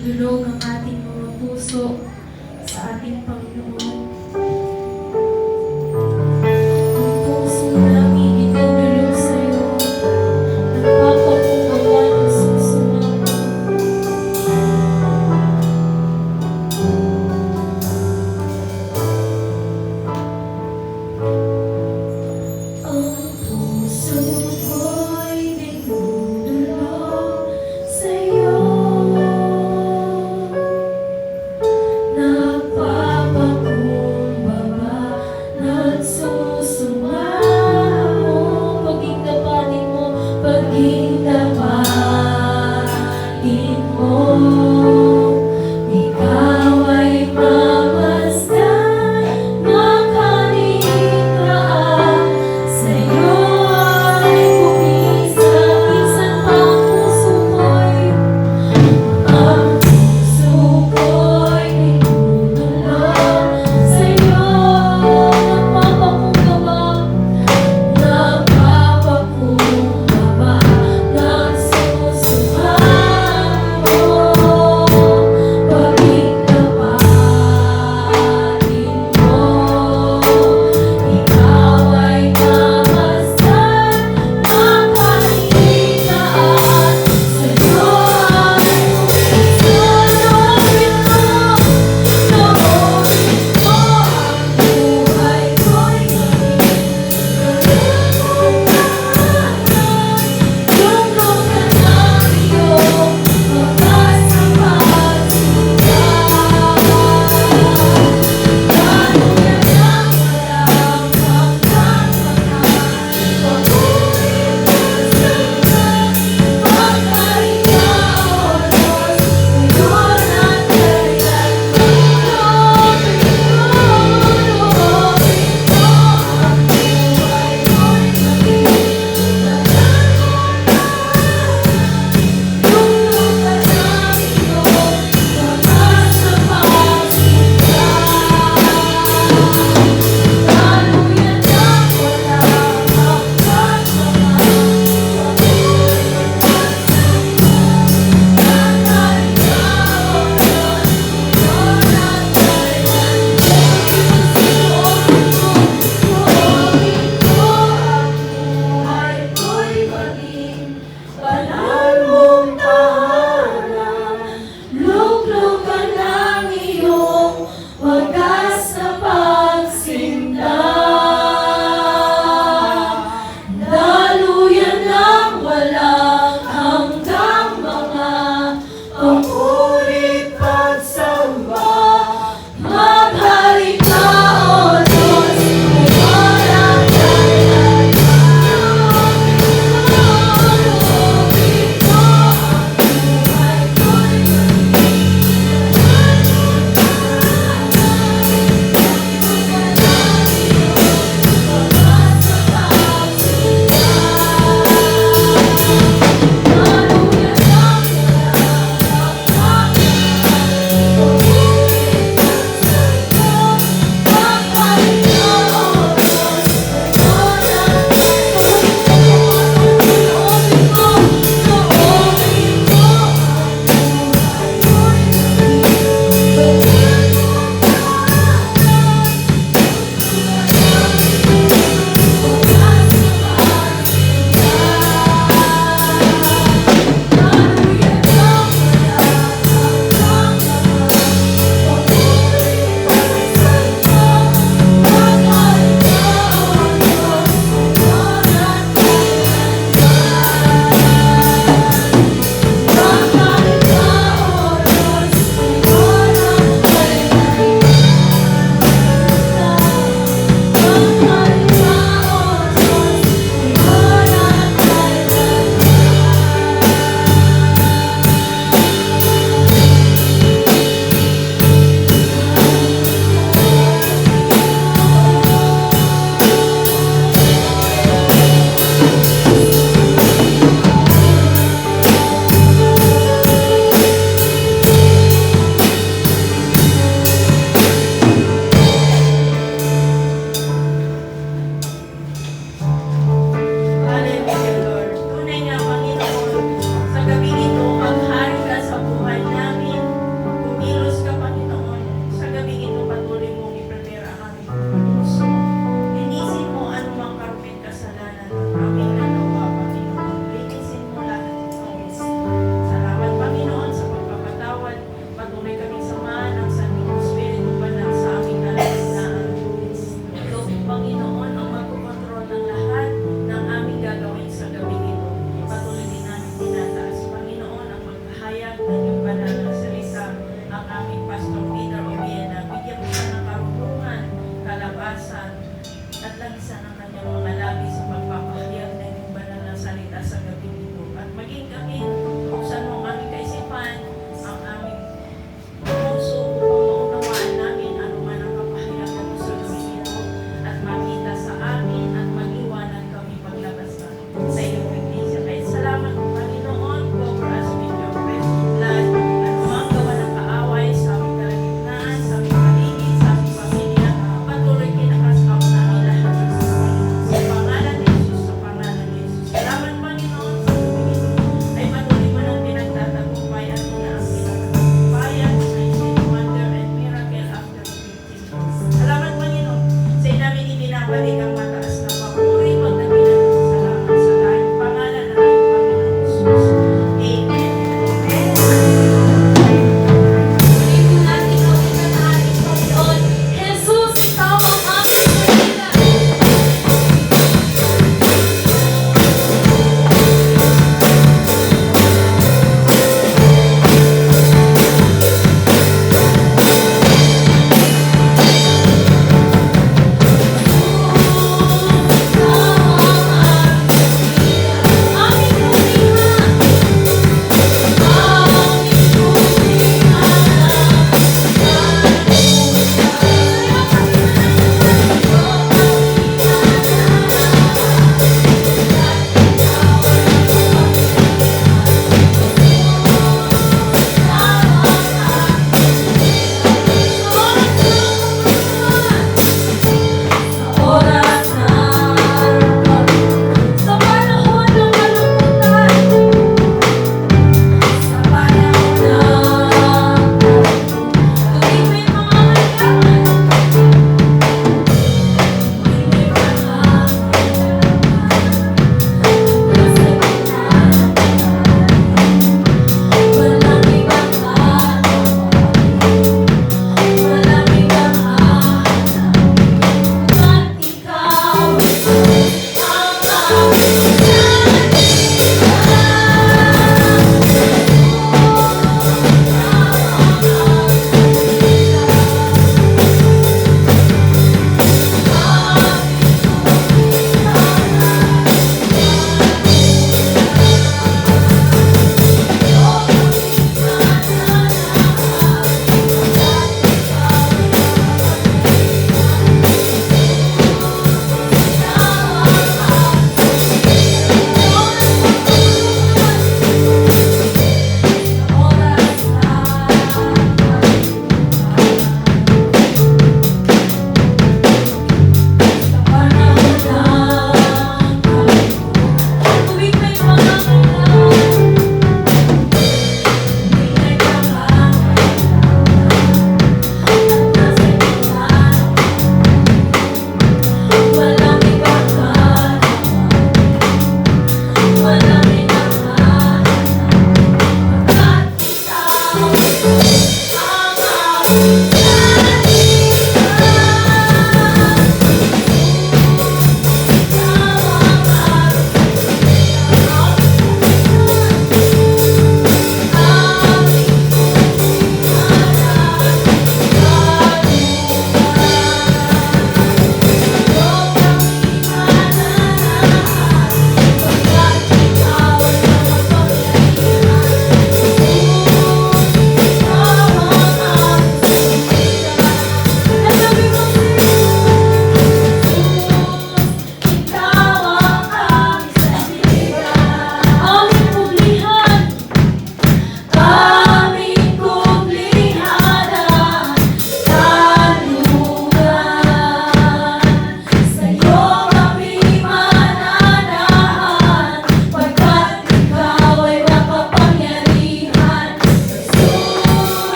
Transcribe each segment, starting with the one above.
idulog ang ating mga puso sa ating Panginoon. Ang puso namin idudulog sa iyo. Nagpapakumbaba ng susumamo. Ang puso ko'y dinudulog sa iyo. Nagpapakumbaba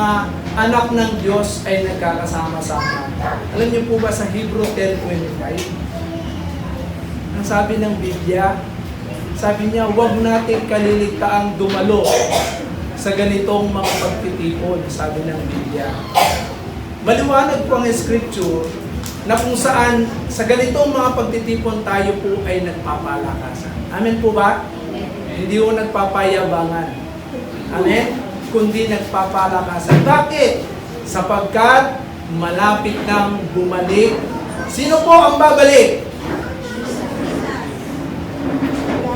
mga anak ng Diyos ay nagkakasama-sama. Alam niyo po ba sa Hebrew 10:25? Ang sabi ng Biblia, sabi niya, huwag natin kaliligtaang dumalo sa ganitong mga pagtitipon, sabi ng Biblia. Maliwanag po ang Scripture na kung saan sa ganitong mga pagtitipon tayo po ay nagpapalakasan. Amen po ba? Hindi po nagpapayabangan. Amen? Kundi nagpapalakasan. Bakit? Sapagkat malapit nang bumalik. Sino po ang babalik?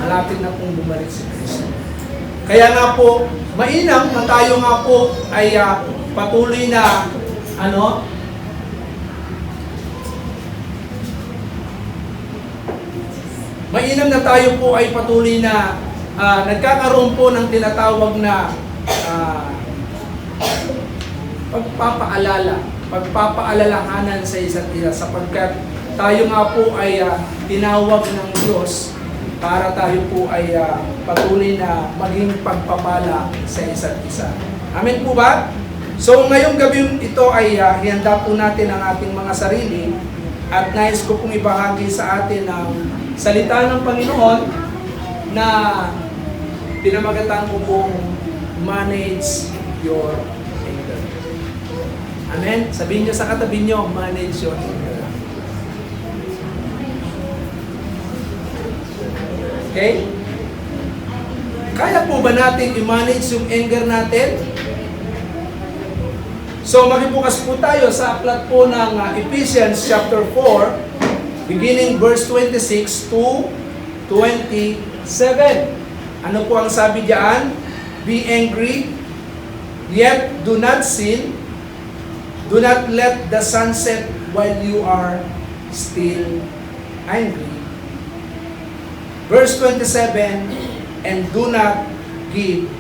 Malapit na pong bumalik si Kristo. Kaya nga po, mainam na tayo nga po ay patuloy na mainam na tayo po ay patuloy na nagkakaroon po ng tinatawag na pagpapaalalahanan sa isa't isa sapagkat tayo nga po ay tinawag ng Diyos para tayo po ay patuloy na maging pagpapala sa isa't isa. Amen po ba? So ngayong gabi ito ay hihanda po natin ang ating mga sarili at nais ko pong ibahagi sa atin ang salita ng Panginoon na pinamagatan ko pong manage your anger. Amen? Sabihin nyo sa katabi nyo, manage your anger. Okay? Kaya po ba natin i-manage yung anger natin? So makibukas po tayo sa aklat po ng Ephesians chapter 4, beginning verse 26 to 27. Ano po ang sabi diyan? Be angry, yet do not sin. Do not let the sun set while you are still angry. Verse 27, and do not give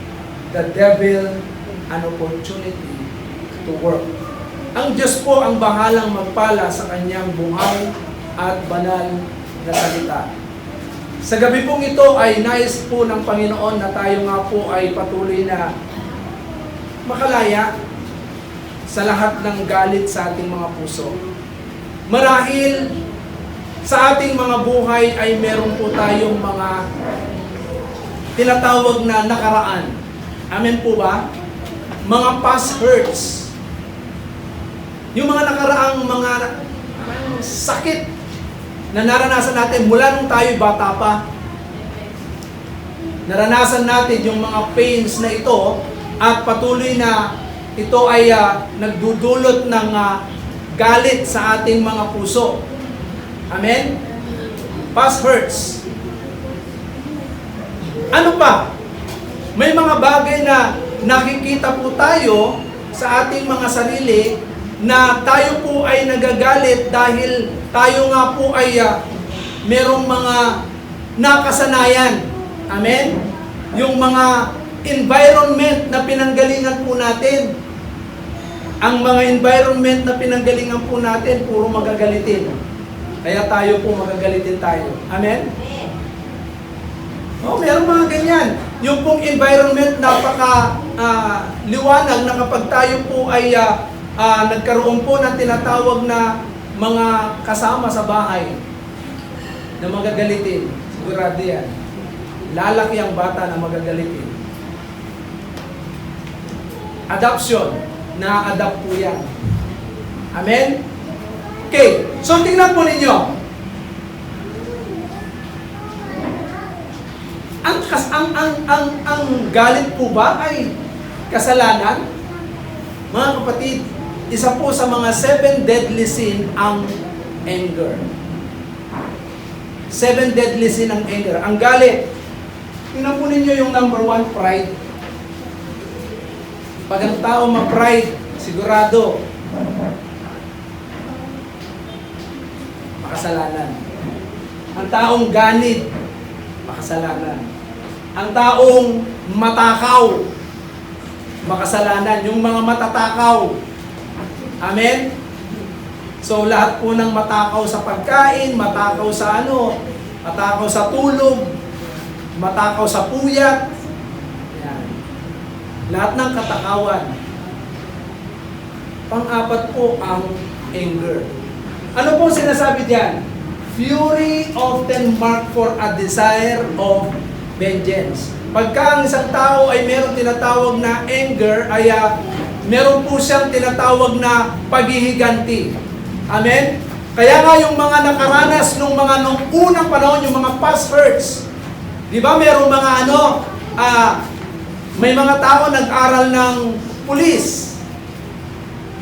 the devil an opportunity to work. Ang Diyos po ang bahalang magpala sa kanyang buhay at banal na salita. Sa gabi pong ito ay nais po ng Panginoon na tayo nga po ay patuloy na makalaya sa lahat ng galit sa ating mga puso. Marahil sa ating mga buhay ay meron po tayong mga tinatawag na nakaraan. Amen po ba? Mga past hurts. Yung mga nakaraang mga sakit na naranasan natin mula nung tayo bata pa. Naranasan natin yung mga pains na ito at patuloy na ito ay nagdudulot ng galit sa ating mga puso. Amen? Past hurts. Ano pa? May mga bagay na nakikita po tayo sa ating mga sarili na tayo po ay nagagalit dahil tayo nga po ay merong mga nakasanayan. Amen? Yung mga environment na pinanggalingan po natin. Ang mga environment na pinanggalingan po natin, puro magagalitin. Kaya tayo po magagalitin tayo. Amen? Meron mga ganyan. Yung pong environment napaka liwanag na kapag tayo po ay nagkaroon po ng tinatawag na mga kasama sa bahay na magagalitin. Sigurado yan. Lalaki ang bata na magagalitin. Adoption. Na-adapt po yan. Amen? Okay. So, tingnan po ninyo. Ang galit po ba ay kasalanan? Mga kapatid, isa po sa mga 7 deadly sin ang anger. 7 deadly sin ang anger. Ang galit. Tingnan po ninyo yung number 1, pride. Pag ang tao ma-pride, sigurado, makasalanan. Ang taong ganit, makasalanan. Ang taong matakaw, makasalanan. Yung mga matatakaw. Amen? So, lahat po ng matakaw sa pagkain, matakaw sa matakaw sa tulog, matakaw sa puyat, yan. Lahat ng katakawan Pang-apat po ang anger. Ano po sinasabi diyan? Fury often marked for a desire of vengeance. Pagka ang isang tao ay meron tinatawag na anger, ay meron po siyang tinatawag na paghihiganti. Amen? Kaya nga yung mga nakaranas nung unang panahon, yung mga past hurts, di ba merong mga may mga tao nag-aral ng pulis.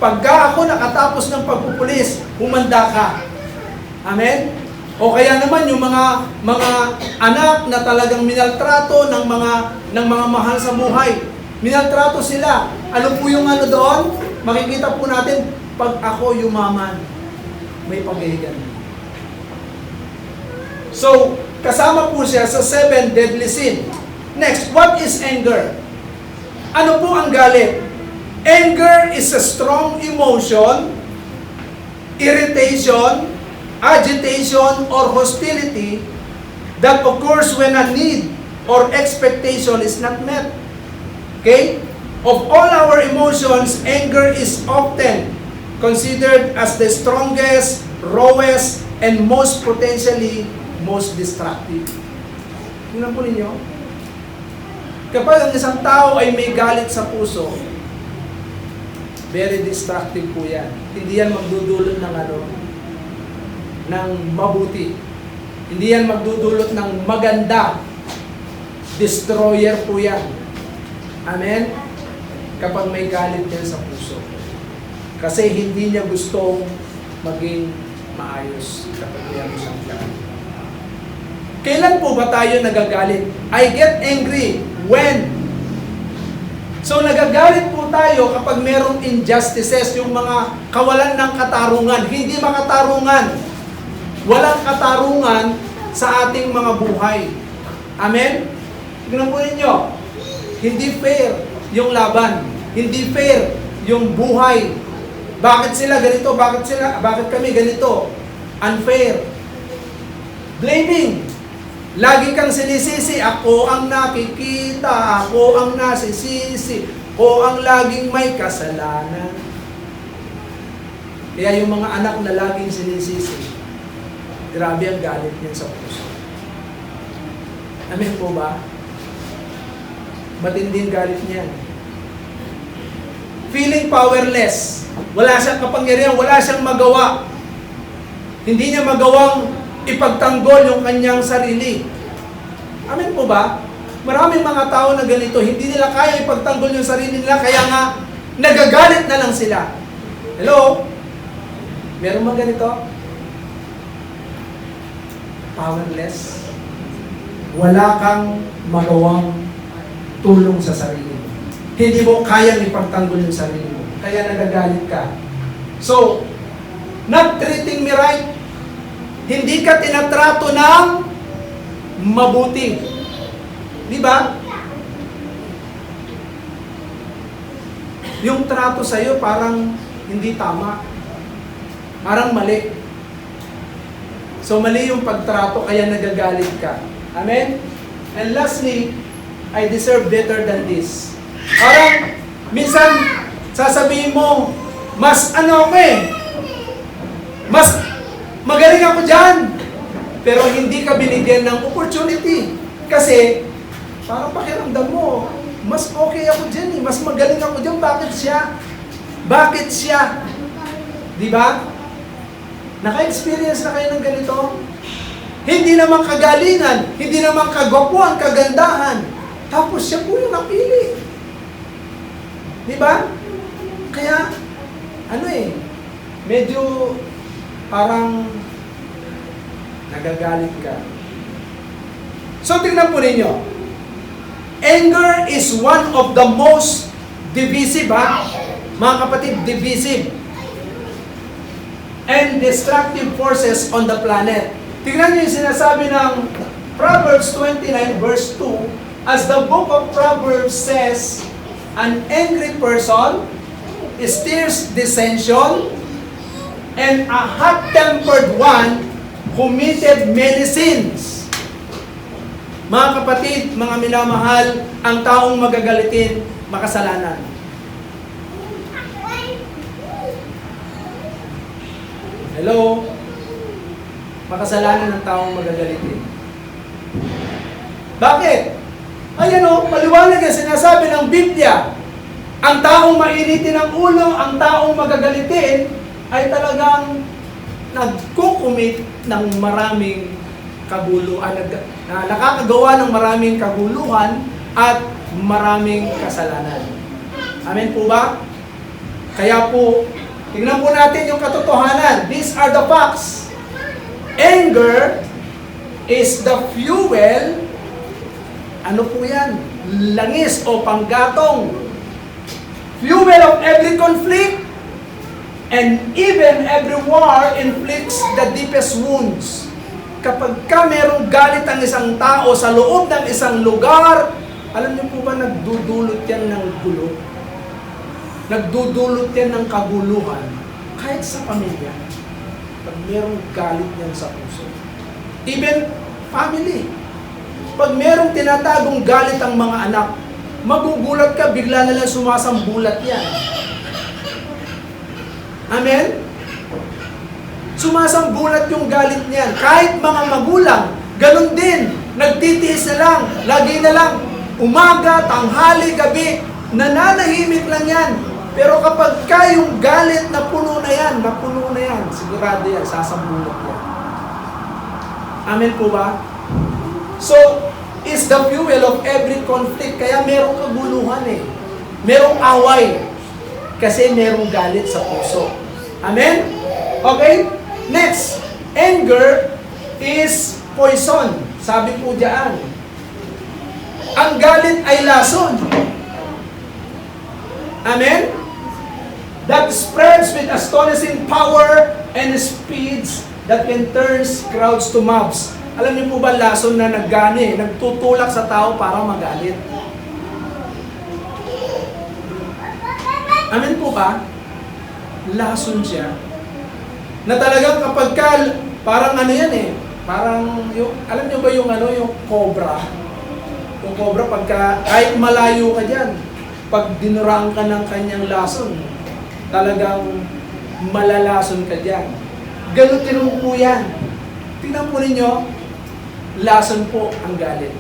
Pagka ako nakatapos ng pagpupulis, humanda ka. Amen? O kaya naman yung mga anak na talagang minaltrato ng mga mahal sa buhay. Minaltrato sila. Ano po yung doon? Makikita po natin, pag ako yumaman, may paghihigan. So, kasama po siya sa 7 deadly sin. Next, what is anger? Ano po ang galit? Anger is a strong emotion, irritation, agitation, or hostility that occurs when a need or expectation is not met. Okay? Of all our emotions, anger is often considered as the strongest, rawest, and most potentially most destructive. Tingnan po ninyo. Kapag ang isang tao ay may galit sa puso, very destructive po yan. Hindi yan magdudulot ng mabuti. Hindi yan magdudulot ng maganda. Destroyer po yan. Amen? Kapag may galit yan sa puso. Kasi hindi niya gustong maging maayos kapag may siyang galit. Kailan po ba tayo nagagalit? I get angry when? So nagagalit po tayo kapag merong injustices, yung mga kawalan ng katarungan. Hindi makatarungan. Walang katarungan sa ating mga buhay. Amen? Tignan po ninyo. Hindi fair yung laban. Hindi fair yung buhay. Bakit sila ganito? Bakit kami ganito? Unfair. Blaming. Lagi kang sinisisi. Ako ang nakikita. Ako ang nasisisi. O ang laging may kasalanan. Kaya yung mga anak na laging sinisisi, grabe ang galit niya sa puso. Amen po ba? Matinding galit niya. Feeling powerless. Wala siyang kapangyarihan, wala siyang magawa. Hindi niya magawang ipagtanggol yung kanyang sarili. Amen po ba? Maraming mga tao na ganito, hindi nila kaya ipagtanggol yung sarili nila, kaya nga, nagagalit na lang sila. Hello? Meron mga ganito? Powerless. Wala kang magawang tulong sa sarili mo. Hindi mo kayang ipagtanggol yung sarili mo. Kaya nagagalit ka. So, not treating me right. Hindi ka tinatrato ng mabuti. Di ba? Yung trato sa'yo parang hindi tama. Parang mali. So, mali yung pagtrato, kaya nagagalit ka. Amen? And lastly, I deserve better than this. Parang, minsan, sasabihin mo, mas magaling ako dyan. Pero hindi ka binigyan ng opportunity. Kasi, parang pakiramdam mo, mas okay ako dyan eh. Mas magaling ako dyan. Bakit siya? Bakit siya? Di ba? Naka-experience na kayo ng ganito? Hindi naman kagalingan, hindi naman kagwapuan, kagandahan. Tapos siya po yung napili. Di ba? Kaya, medyo parang nagagalit ka. So, tingnan po ninyo. Anger is one of the most divisive, mga kapatid, divisive and destructive forces on the planet. Tingnan niyo yung sinasabi ng Proverbs 29 verse 2, as the book of Proverbs says, an angry person stirs dissension, and a hot-tempered one committed many sins. Mga kapatid, mga minamahal, ang taong magagalitin, makasalanan. Hello? Makasalanan ng taong magagalitin. Bakit? Ayan o, maliwanag yan, sinasabi ng Biblia. Ang taong mainitin ang ulo, ang taong magagalitin, ay talagang nagkukumit ng maraming kaguluhan, nakakagawa ng maraming kaguluhan at maraming kasalanan. Amen po ba? Kaya po, tingnan po natin yung katotohanan. These are the facts. Anger is the fuel. Ano po yan? Langis o panggatong. Fuel of every conflict and even every war inflicts the deepest wounds. Kapag ka merong galit ang isang tao sa loob ng isang lugar, alam niyo po ba nagdudulot yan ng gulo? Nagdudulot yan ng kaguluhan. Kahit sa pamilya, pag merong galit yan sa puso. Even family. Pag merong tinatagong galit ang mga anak, magugulat ka, bigla na lang sumasambulat yan. Amen? Sumasambulat yung galit niyan. Kahit mga magulang, ganun din. Nagtitiis na lang, lagi na lang. Umaga, tanghali, gabi, nananahimik lang yan. Pero kapag yung galit na puno na yan, sigurado yan, sasambulat yan. Amen po ba? So, is the fuel of every conflict. Kaya merong kaguluhan eh. Merong away. Kasi merong galit sa puso. Amen? Okay? Next, anger is poison. Sabi po diyan. Ang galit ay lason. Amen? That spreads with astonishing power and speeds that can turn crowds to mobs. Alam niyo po ba lason na naggani, nagtutulak sa tao para magalit? Amen po ba? Lason siya. Na talagang kapag parang ano yan eh, parang yung, alam niyo ba yung yung cobra? Yung cobra pagka, kahit malayo ka dyan, pag dinuraan ka ng kanyang lason, talagang malalason ka dyan. Ganutin po yan. Tingnan po ninyo, lason po ang galit.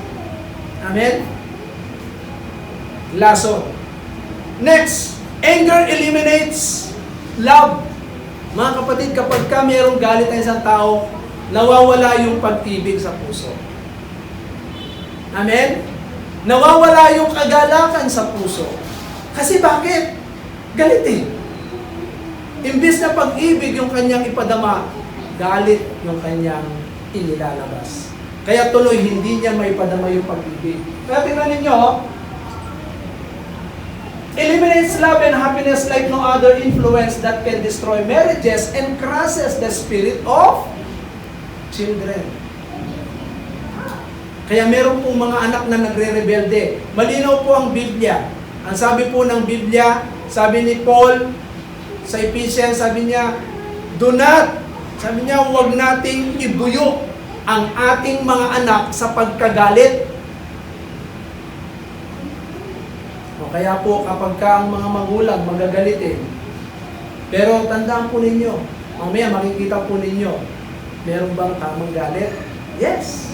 Amen? Lason. Next, anger eliminates love. Mga kapatid, kapag mayroong galit ng isang tao, nawawala yung pag-ibig sa puso. Amen? Nawawala yung kagalakan sa puso. Kasi bakit? Galit eh. Imbis na pag-ibig yung kanyang ipadama, galit yung kanyang inilalabas. Kaya tuloy, hindi niya maipadama yung pag-ibig. Kaya tingnan ninyo, eliminates love and happiness like no other influence that can destroy marriages and crushes the spirit of children. Kaya meron pong mga anak na nagre-rebelde. Malinaw po ang Biblia. Ang sabi po ng Biblia, sabi ni Paul sa Ephesians, sabi niya, sabi niya, huwag nating ibuyo ang ating mga anak sa pagkagalit. O kaya po, kapag ang mga magulang magagalitin, pero tandaan po ninyo, mamaya makikita po ninyo, meron bang tamang galit? Yes.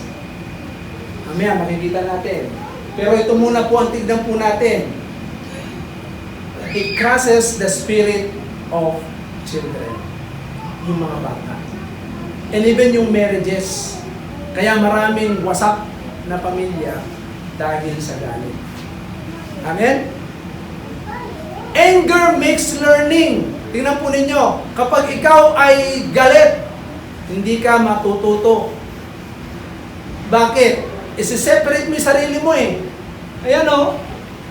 Mamaya makikita natin. Pero ito muna po ang tignan po natin. It crushes the spirit of children. Yung mga bata. And even yung marriages. Kaya maraming wasak na pamilya dahil sa galit. Amen? Anger makes learning. Tingnan po ninyo, kapag ikaw ay galit, hindi ka matututo. Bakit? Isi-separate mo yung sarili mo eh. Ayan o.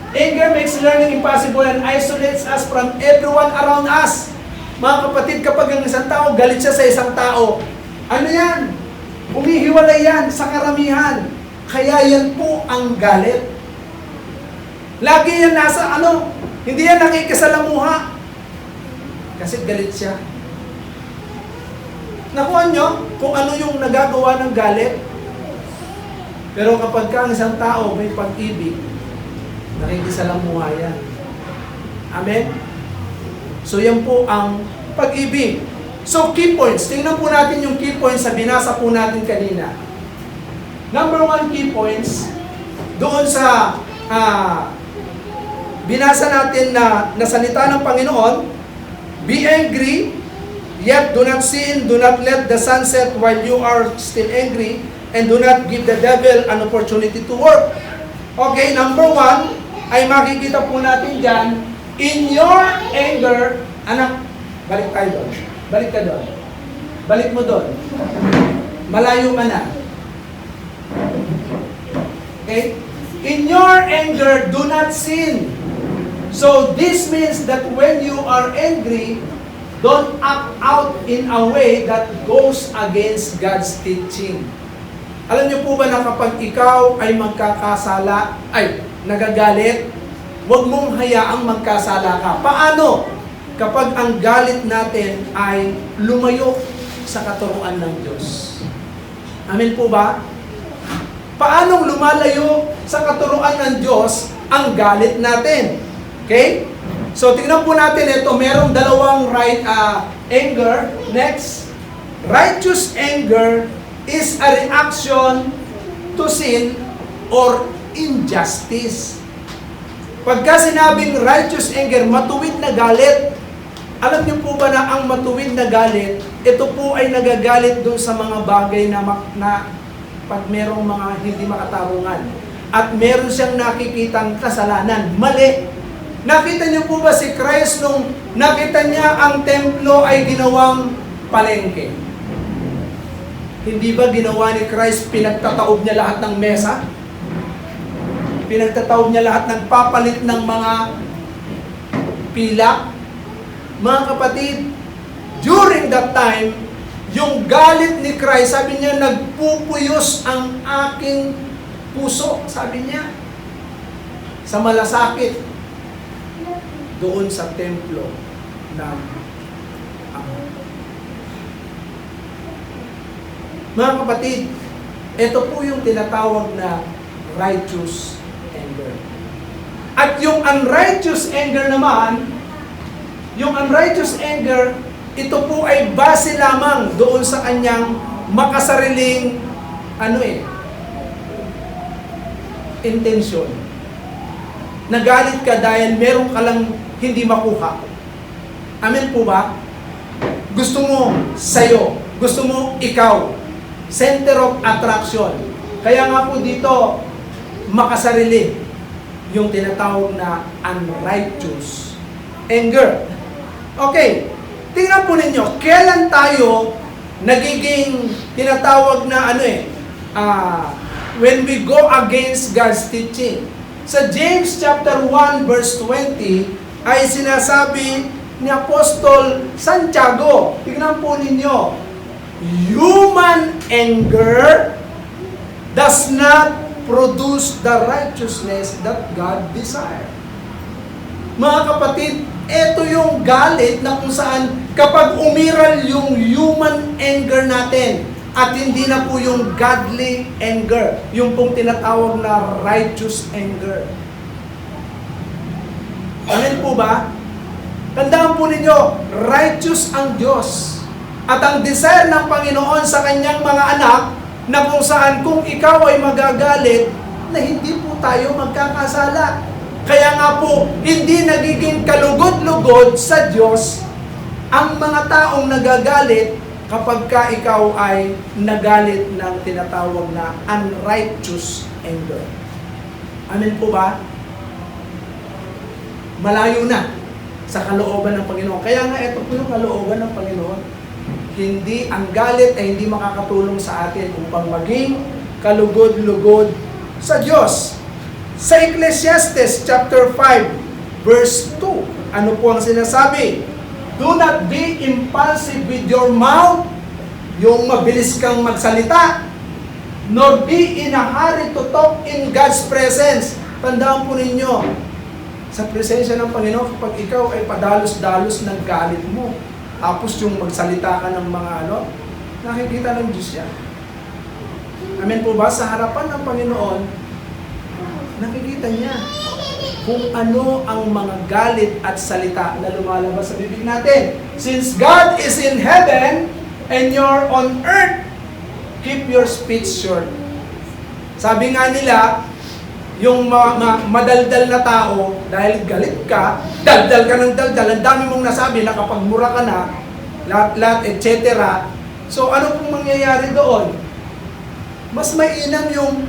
Anger makes learning impossible and isolates us from everyone around us. Mga kapatid, kapag ang isang tao, galit siya sa isang tao, ano yan? Umihiwalay yan sa karamihan. Kaya yan po ang galit. Lagi yan nasa hindi yan nakikisalamuha. Kasi galit siya. Nakuha nyo kung ano yung nagagawa ng galit? Pero kapag ang isang tao may pag-ibig, nakikisalamuha yan. Amen? So yan po ang pag-ibig. So, key points. Tingnan po natin yung key points sa binasa po natin kanina. Number 1 key points, doon sa binasa natin na salita ng Panginoon, be angry, yet do not sin, do not let the sun set while you are still angry, and do not give the devil an opportunity to work. Okay, number 1, ay makikita po natin dyan, in your anger, anak, balik tayo doon. Balik ka doon. Balik mo doon. Malayo ka na. Okay? In your anger, do not sin. So, this means that when you are angry, don't act out in a way that goes against God's teaching. Alam niyo po ba na kapag ikaw ay nagagalit, huwag mong hayaang magkasala ka. Paano? Kapag ang galit natin ay lumayo sa katuruan ng Diyos. Amen po ba? Paanong lumalayo sa katuruan ng Diyos ang galit natin? Okay? So, tingnan po natin ito. Merong dalawang anger. Next. Righteous anger is a reaction to sin or injustice. Pagka sinabing righteous anger, matuwid na galit, alam niyo po ba na ang matuwid na galit, ito po ay nagagalit doon sa mga bagay na pag merong mga hindi makatarungan at meron siyang nakikitang kasalanan, mali. Nakita niyo po ba si Christ nung nakita niya ang templo ay ginawang palengke? Hindi ba ginawa ni Christ, pinagtataob niya lahat ng mesa? Pinagtataob niya lahat, nagpapalit ng mga pila? Mga kapatid, during that time, yung galit ni Christ, sabi niya, nagpupuyos ang aking puso, sabi niya, sa malasakit, doon sa templo ng Ama. Mga kapatid, ito po yung tinatawag na righteous anger. At yung unrighteous anger naman, yung unrighteous anger, ito po ay base lamang doon sa kanyang makasariling intensyon. Nagalit ka dahil meron ka lang hindi makuha. Amen po ba? Gusto mo sa'yo, gusto mo ikaw, center of attraction. Kaya nga po dito, makasarili yung tinatawag na unrighteous anger. Okay, tingnan po ninyo, kailan tayo nagiging tinatawag na when we go against God's teaching. Sa James chapter 1 verse 20 ay sinasabi ni Apostol Santiago, tingnan po ninyo, human anger does not produce the righteousness that God desires. Mga kapatid, ito yung galit na kung saan kapag umiral yung human anger natin at hindi na po yung godly anger, yung pong tinatawag na righteous anger. Amen po ba? Tandaan po ninyo, righteous ang Diyos. At ang desire ng Panginoon sa kanyang mga anak na kung saan kung ikaw ay magagalit, na hindi po tayo magkakasala. Kaya nga po, hindi nagiging kalugod-lugod sa Diyos ang mga taong nagagalit kapag ka ikaw ay nagalit ng tinatawag na unrighteous anger. Amen po ba? Malayo na sa kalooban ng Panginoon. Kaya nga ito po yung kalooban ng Panginoon. Hindi, ang galit ay hindi makakatulong sa atin upang maging kalugod-lugod sa Diyos. Sa Ecclesiastes chapter 5 verse 2, ano po ang sinasabi? Do not be impulsive with your mouth, yung mabilis kang magsalita, nor be in a hurry to talk in God's presence. Tandaan po ninyo, sa presensya ng Panginoon, kapag ikaw ay padalos-dalos ng galit mo, tapos yung magsalita ka ng mga nakikita ng Diyos yan. Amen po ba? Sa harapan ng Panginoon, nakikita niya kung ano ang mga galit at salita na lumalabas sa bibig natin. Since God is in heaven and you're on earth, keep your speech short. Sabi nga nila, yung madaldal na tao, dahil galit ka, daldal ka ng daldal, ang dami mong nasabi, nakapagmura ka na, lahat, etc. So, ano pong mangyayari doon? Mas mainam yung,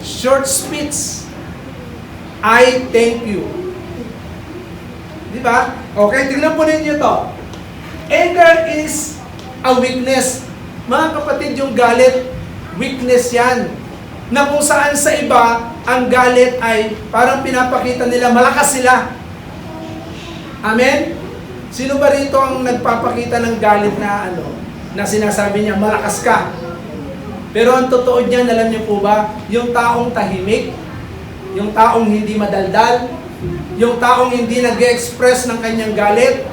short speech. I thank you. Di ba? Okay, tingnan po ninyo to. Anger is a weakness. Mga kapatid, yung galit, weakness yan. Na kung saan sa iba, ang galit ay parang pinapakita nila, malakas sila. Amen? Sino ba rito ang nagpapakita ng galit na na sinasabi niya, malakas ka? Pero ang totoo niyan, alam niyo po ba, yung taong tahimik, yung taong hindi madaldal, yung taong hindi nag-express ng kanyang galit,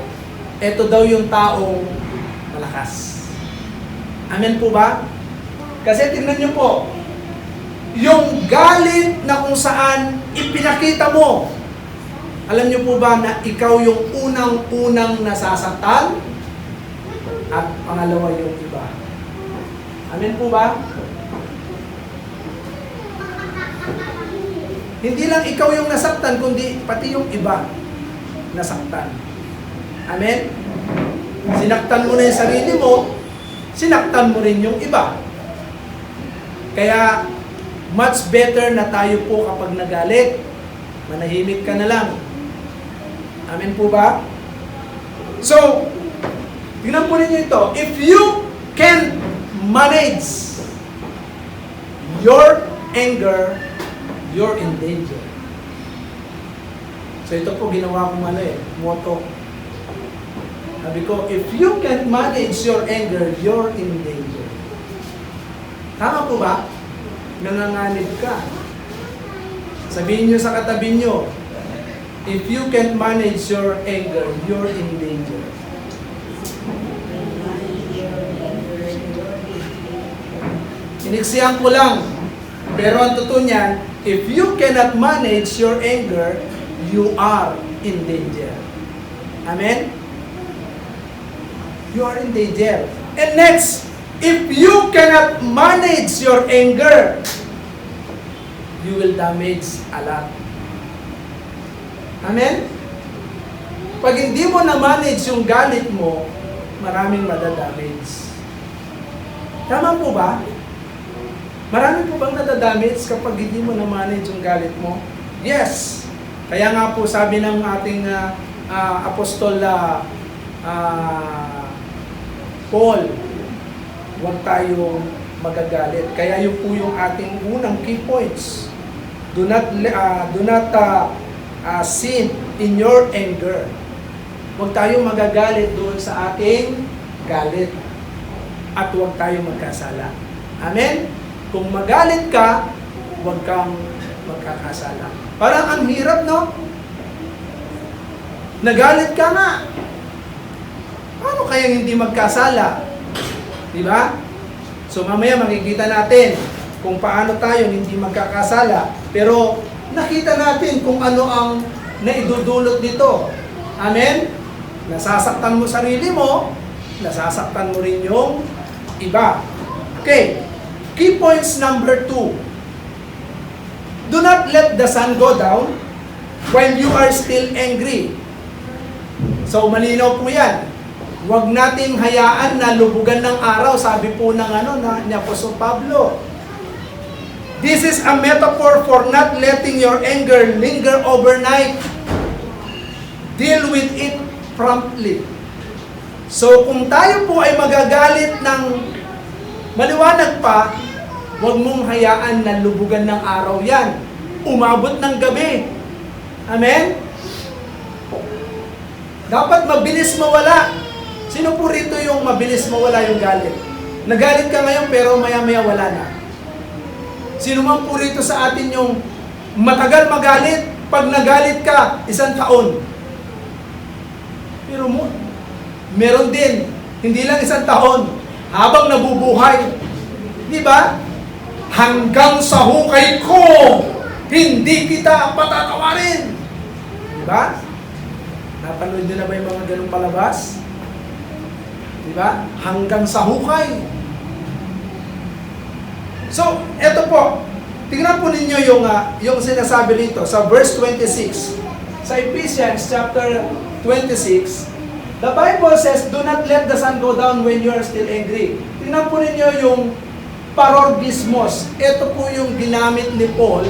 ito daw yung taong malakas. Amen po ba? Kasi tingnan niyo po, yung galit na kung saan ipinakita mo, alam niyo po ba na ikaw yung unang-unang nasasaktan at pangalawa yung iba? Amen po ba? Hindi lang ikaw yung nasaktan, kundi pati yung iba nasaktan. Amen? Sinaktan mo na yung sarili mo, sinaktan mo rin yung iba. Kaya, much better na tayo po kapag nagalit, manahimik ka na lang. Amen po ba? So, tingnan po ninyo ito. If you can manage your anger, you're in danger. So ito po ginawa kong motto. Sabi ko, if you can manage your anger, you're in danger. Tama po ba? Nanganganib ka. Sabihin nyo sa katabi nyo, if you can manage your anger, you're in danger. Iniksiyan ko lang. Pero ang totoo niyan, if you cannot manage your anger, you are in danger. Amen? You are in danger. And next, if you cannot manage your anger, you will damage a lot. Amen? Pag hindi mo na-manage yung galit mo, maraming madadamage. Tama po ba? Marami po bang nadadamage kapag hindi mo na-manage yung galit mo? Yes! Kaya nga po sabi ng ating apostol Paul, huwag tayong magagalit. Kaya yun po yung ating unang key points. Do not sin in your anger. Huwag tayong magagalit doon sa ating galit. At huwag tayong magkasala. Amen? Kung magalit ka, huwag kang magkakasala. Parang ang hirap, no? Nagalit ka nga. Paano kaya hindi magkasala? Di ba? So mamaya makikita natin kung paano tayo hindi magkakasala. Pero nakita natin kung ano ang naidudulot nito. Amen? Nasasaktan mo sarili mo, nasasaktan mo rin yung iba. Okay. Key points number 2. Do not let the sun go down when you are still angry. So, malinaw po yan. Huwag nating hayaan na lubugan ng araw, sabi po ng ni Apostol Pablo. This is a metaphor for not letting your anger linger overnight. Deal with it promptly. So, kung tayo po ay magagalit ng maliwanag pa, huwag mong hayaan na lubugan ng araw yan. Umabot ng gabi. Amen? Dapat mabilis mawala. Sino po rito yung mabilis mawala yung galit? Nagalit ka ngayon pero maya-maya wala na. Sino man po rito sa atin yung matagal magalit, pag nagalit ka, 1 taon. Pero meron din, hindi lang 1 taon, habang nabubuhay. Di ba? Hanggang sa hukay ko, hindi kita patatawarin. Diba? Napanood nyo na ba yung mga ganung palabas? Diba? Hanggang sa hukay. So, eto po. Tingnan po ninyo yung sinasabi rito sa verse 26. Sa Ephesians chapter 26, the Bible says, do not let the sun go down when you are still angry. Tingnan po ninyo yung parorgismos. Ito po yung ginamit ni Paul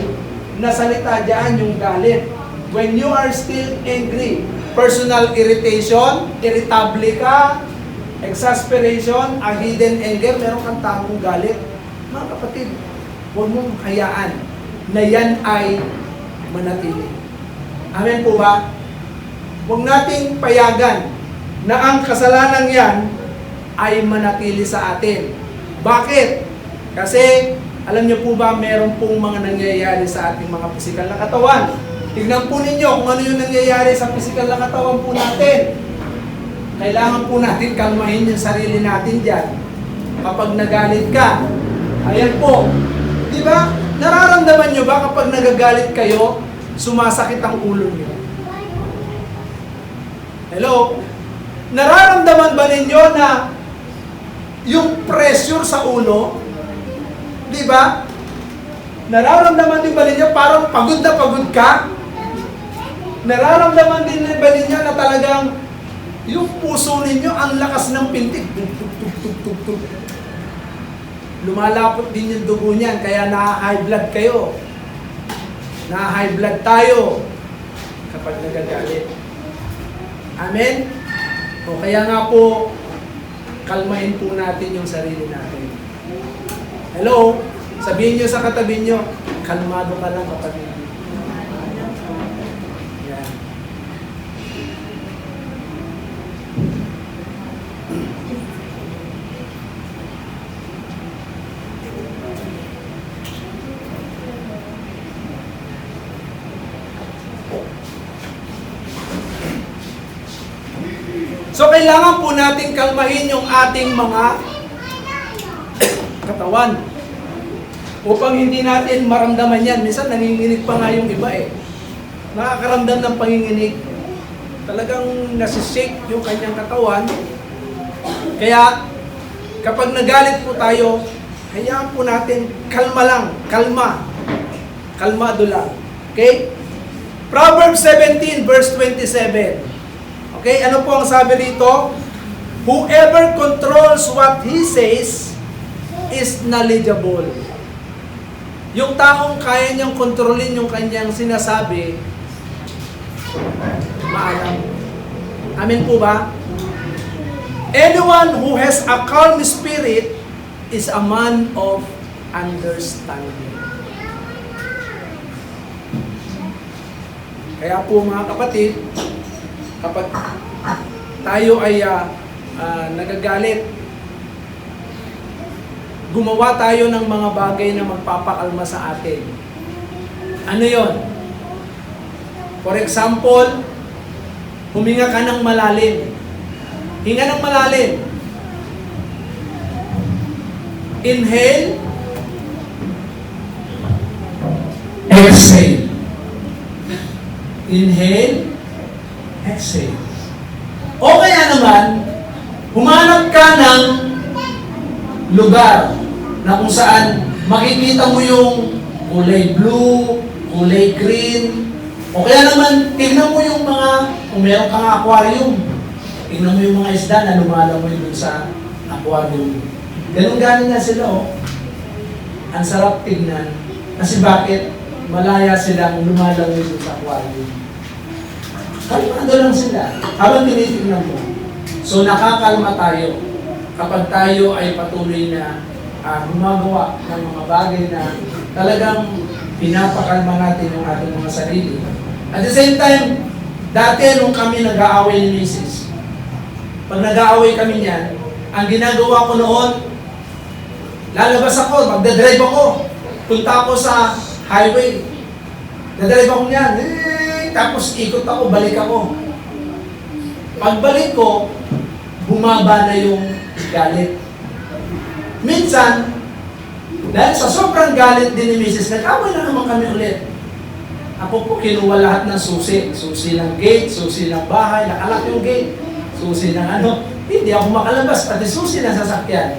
na salita diyan, yung galit. When you are still angry, personal irritation, irritable ka, exasperation, a hidden anger, meron kang tagong galit. Mga kapatid, huwag mong hayaan na yan ay manatili. Amen po ba? Huwag nating payagan na ang kasalanan yan ay manatili sa atin. Bakit? Kasi, alam niyo po ba, meron pong mga nangyayari sa ating mga pisikal na katawan. Tignan po ninyo kung ano yung nangyayari sa pisikal na katawan po natin. Kailangan po natin kalmahin yung sarili natin dyan. Kapag nagalit ka, ayan po. Di ba? Nararamdaman nyo ba kapag nagagalit kayo, sumasakit ang ulo nyo? Hello? Nararamdaman ba ninyo na yung pressure sa ulo, di ba? Nararamdaman din ba ninyo parang pagod na pagod ka? Nararamdaman din ba ninyo na talagang yung puso ninyo ang lakas ng pintig? Tug. Lumalapot din yung dugo niyan, kaya na-high blood kayo. Na-high blood tayo kapag nagagalit. Amen? O kaya nga po, kalmahin po natin yung sarili natin. Hello? Sabihin nyo sa katabi nyo, kalmado ka lang kapatid. Yan. So, kailangan po natin kalmahin yung ating mga katawan. Upang hindi natin maramdaman yan. Minsan, nanginginig pa nga yung iba eh. Nakakaramdam ng panginginig. Talagang nasishake yung kanyang katawan. Kaya, kapag nagalit po tayo, hayaan po natin, kalma lang. Kalma. Kalmado lang. Okay? Proverbs 17 verse 27. Okay, ano po ang sabi rito? Whoever controls what he says is knowledgeable. Yung taong kaya niyang kontrolin yung kanyang sinasabi, maalam. Amen po ba? Anyone who has a calm spirit is a man of understanding. Kaya po mga kapatid, kapag tayo ay nagagalit, gumawa tayo ng mga bagay na magpapakalma sa atin. Ano yon? For example, huminga ka ng malalim. Hinga ng malalim. Inhale. Exhale. Inhale. Exhale. O kaya naman, humanap ka ng lugar na kung saan makikita mo yung kulay blue, kulay green, o kaya naman, tingnan mo yung mga, kung meron kang aquarium, tingnan mo yung mga isda na lumalamoy dun sa aquarium. Ganun-ganon nga sila, oh. Ang sarap tignan. Kasi bakit? Malaya silang lumalamoy dun sa aquarium. Kalmado lang sila habang tinitignan mo. So nakakalma tayo kapag tayo ay patuloy na gumagawa ng mga bagay na talagang pinapakalma natin yung ating mga sarili. At the same time, dati nung kami nag-aaway ni Mrs., pag nag-aaway kami niyan, ang ginagawa ko noon, lalabas ako, magdadrive ako, punta ako sa highway, dadrive ako niyan, tapos ikot ako, balik ako. Pagbalik ko, bumaba na yung galit. Minsan, dahil sa sobrang galit din ni Mrs., nag-away na naman kami ulit. Ako po kinuha lahat ng susi. Susi ng gate, susi ng bahay, nakalak yung gate. Susi ng ano. Hindi ako makalabas, pati susi ng sasakyan.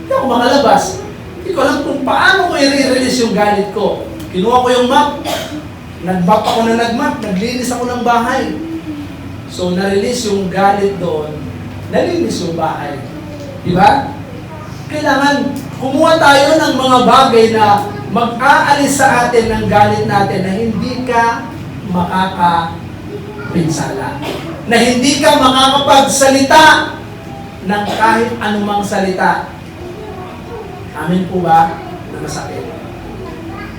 Hindi ako makalabas. Hindi ko alam kung paano ko i-release yung galit ko. Kinuha ko yung map. Nag-map ako na nag-map. Naglinis ako ng bahay. So, na-release yung galit doon. Nalinis yung bahay. Diba? Kailangan kumuha tayo ng mga bagay na mag-aalis sa atin ng galit natin na hindi ka makakapinsala. Na hindi ka makakapagsalita ng kahit anumang salita. Amin po ba na masakit?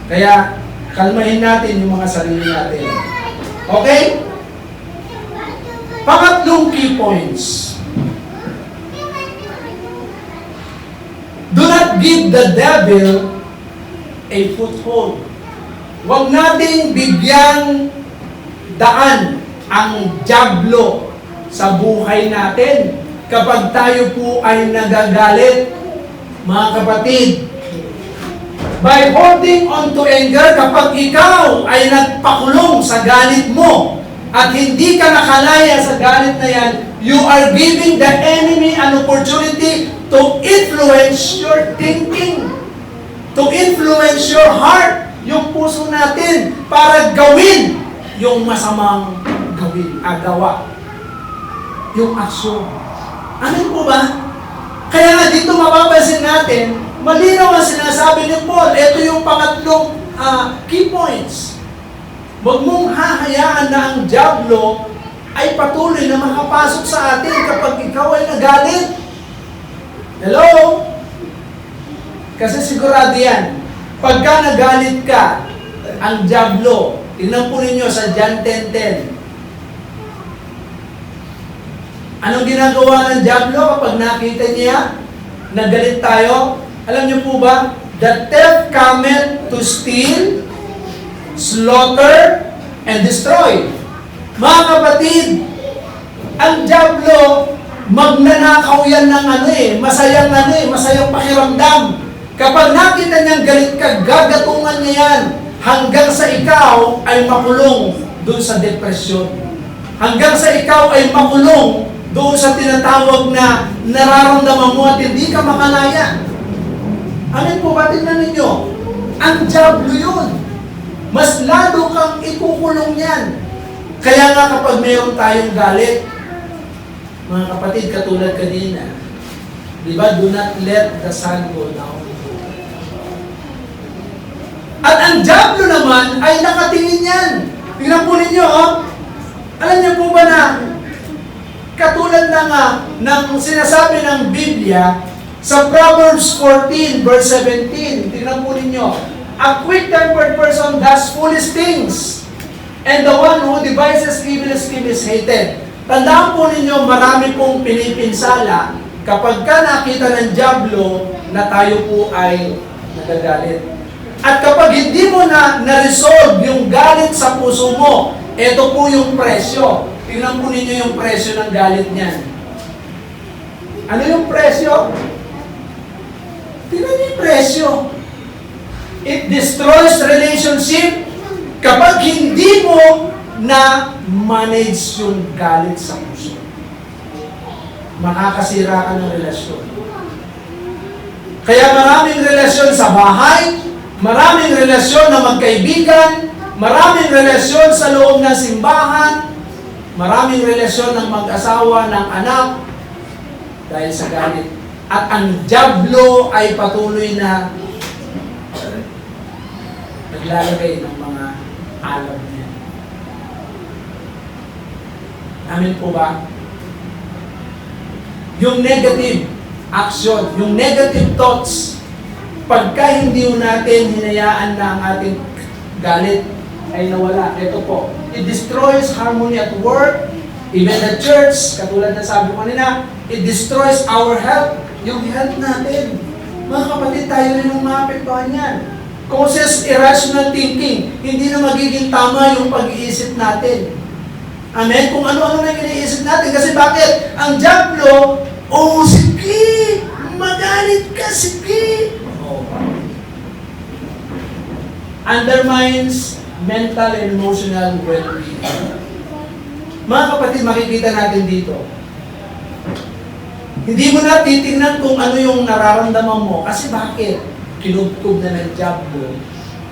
Kaya, kalmahin natin yung mga sarili natin. Okay? Pangatlong key points. Do not give the devil a foothold. Huwag nating bigyang daan ang dyablo sa buhay natin kapag tayo po ay nagagalit. Mga kapatid, by holding on to anger, kapag ikaw ay nagpakulong sa galit mo at hindi ka nakalaya sa galit na yan, you are giving the enemy an opportunity to influence your thinking, to influence your heart, yung puso natin, para gawin yung masamang gawa. Yung aksyon. Ano po ba? Kaya nga dito mapapansin natin, malinaw ang sinasabi ni Paul. Ito yung pangatlong key points. Huwag mong hahayaan na ang dyablo ay patuloy na makapasok sa atin kapag ikaw ay nagalit. Hello? Kasi sigurado yan. Pagka nagalit ka, ang dyablo, tingnan po ninyo sa John 10:10. Anong ginagawa ng dyablo kapag nakita niya na galit tayo? Alam niyo po ba? The thief cometh to steal, slaughter, and destroy. Mga kapatid, ang dyablo, magnanakaw yan ng masayang pakiramdam. Kapag nakita niyang galit ka, gagatungan niya yan hanggang sa ikaw ay makulong doon sa depresyon. Hanggang sa ikaw ay makulong doon sa tinatawag na nararamdaman mo at hindi ka makalaya. Amin po ba? Tingnan ninyo. Ang dyablo yun. Mas lalo kang ikukulong yan. Kaya nga kapag mayroon tayong galit, mga kapatid, katulad kanina, di ba, do not let the sun go down. At ang dyablo naman ay nakatingin yan. Tingnan po ninyo, oh. Alam niyo po ba na katulad ng sinasabi ng Biblia sa Proverbs 14 verse 17, tingnan po ninyo, a quick-tempered person does foolish things, and the one who devises evil scheme is hated. Tandaan po ninyo, marami pong pinipinsala kapag ka nakita ng dyablo na tayo po ay nagagalit. At kapag hindi mo na-resolve yung galit sa puso mo, ito po yung presyo. Tingnan po ninyo yung presyo ng galit niyan. Ano yung presyo? Tingnan niyo yung presyo. It destroys relationship kapag hindi mo na-manage yung galit sa puso. Makakasira ka ng relasyon. Kaya maraming relasyon sa bahay, maraming relasyon na magkaibigan, maraming relasyon sa loob ng simbahan, maraming relasyon ng mag-asawa, ng anak, dahil sa galit. At ang dyablo ay patuloy na naglalagay ng mga alam niya. Amin po ba? Yung negative action, yung negative thoughts, pagka hindi natin hinayaan na ang ating galit ay nawala. Ito po, it destroys harmony at work, even the church, katulad na sabi ko kanina, it destroys our health, yung health natin. Mga kapatid, tayo rin ang maapektuhan yan. Causes irrational thinking, hindi na magiging tama yung pag-iisip natin. Amen? Kung ano-ano na iniisip natin. Kasi bakit? Ang dyablo, oh, sige, magalit ka, sige. Oh. Undermines mental and emotional well-being. Mga kapatid, makikita natin dito. Hindi mo na titingnan kung ano yung nararamdaman mo. Kasi bakit? Kinubkob na ng diablo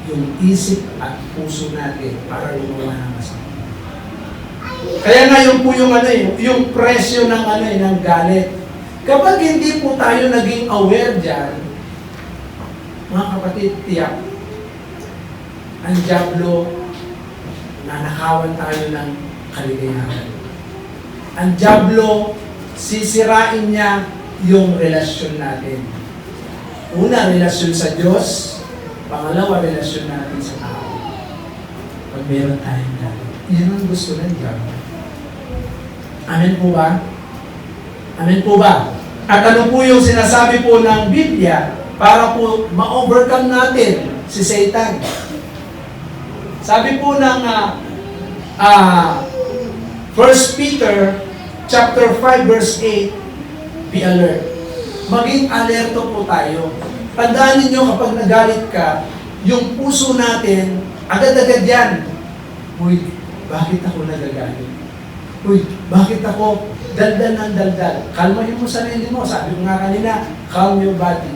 yung isip at puso natin para lumawa ng masama. Kaya nga yun po yung yung presyo ng galit. Kapag hindi po tayo naging aware dyan, mga kapatid, tiyak, ang diablo, nanakawan tayo ng kaligayahan. Ang diablo, sisirain niya yung relasyon natin. Una, relasyon sa Diyos. Pangalawa, relasyon natin sa tao. Pag meron tayong galit. Yan ang gusto ng diablo. Amen po ba? Amen po ba? At ano po yung sinasabi po ng Biblia para po ma-overcome natin si Satan? Sabi po ng 1 Peter chapter 5 verse 8, be alert. Maging alerto po tayo. Tandaan ninyo kapag nagalit ka, yung puso natin, agad-agad yan. Uy, bakit ako nagagalit? Uy, bakit ako daldal ng daldal? Kalmahin mo sarili mo. Sabi ko nga kanina, calm your body.